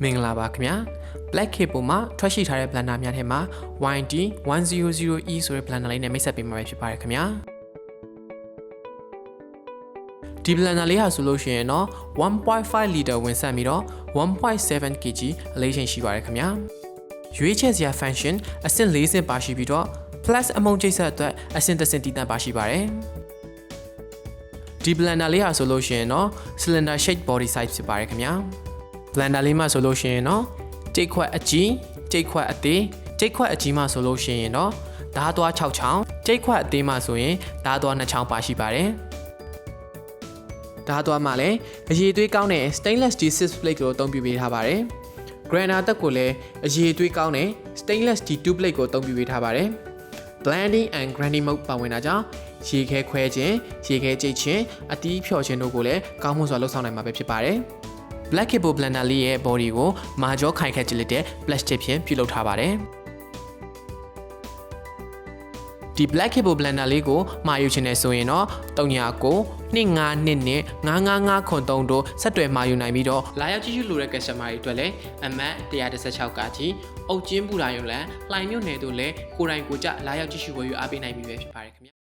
မင်္ဂလာပါခင်ဗျာ Black Hippo မှာထွက်ရှိထားတဲ့ blender များထဲမှာ YD100E ဆိုတဲ့ blender လေးနဲ့မိတ်ဆက်ပေးမှာပဲဖြစ်ပါတယ်ခင်ဗျာဒီ blender လေးဟာဆိုလို့ရှိရင်တော့ 1.5 liter ဝင်ဆက်ပြီးတော့ 1.7 kg အလေးချိန်ရှိပါတယ်ခင်ဗျာရွေးချယ်စရာ function အဆင့်၄ဆင့်ပါရှိပြီးတော့ plus အမုံချိတ်ဆက်အတွက်အဆင့်တစ်ဆင့်တည်တံ့ပါရှိပါတယ်ဒီ blender လေးဟာဆိုလို့ရှိရင်တော့ cylinder shaped body size ဖြစ်ပါတယ်ခင်ဗျာblender လေးမှာဆိုလို့ရှိရင်တော့ကြိတ်ခွက်အကြီးကြိတ်ခွက်အသေးကြိတ်ခွက်အကြီးမှာဆိုလို့ရှိရင်တော့ဓာတ်သွား6ချောင်းကြိတ်ခွက်အသေးမှာဆိုရင်ဓာတ်သွား2ချောင်းပါရှိပါတယ်ဓာတ်သွားမှာလည်းအရည်အသွေးကောင်းတဲ့ stainless steel 6 plate ကိုအသုံးပြုပေးထားပါတယ် grinder တက်ကိုလည်းအရည်အသွေးကောင်းတဲ့ stainless steel 2 plate ကိုအသုံးပြုပေးထားပါတယ် blending and grinding mode ပါဝင်တာကြောင့်ရေခဲခွဲခြင်းရေခဲကြိတ်ခြင်းအတီးဖြော်ခြင်းတို့ကိုလည်းကောင်းမွန်စွာလှုပ်ဆောင်နိုင်မှာပဲဖြစ်ပါတယ်Black Hippo blender လေးရဲ့ body ကိုမာကျောခိုင်ခက်ကြည့်လက်တဲ့ plastic ဖြင့်ပြုလုပ်ထားပါတယ်ဒီ Black Hippo blender လေးကိုမှာယူချင်တယ်ဆိုရင်တော့39 252နဲ့955ခွန်3တို့ဆက်တွယ်မှာယူနိုင်ပြီးတော့လာရောက်ကြည့်ရှုလိုတဲ့ customer တွေအတွက်လည်းအမှတ်116ကကြီးအုတ်ကျင်းပူလာရုံလန်လှိုင်မြို့နယ်တို့လည်းကိုယ်တိုင်ကိုကြလာရောက်ကြည့်ရှုဝယ်ယူအားပေးနိုင်ပြီပဲဖြစ်ပါတယ်ခင်ဗျ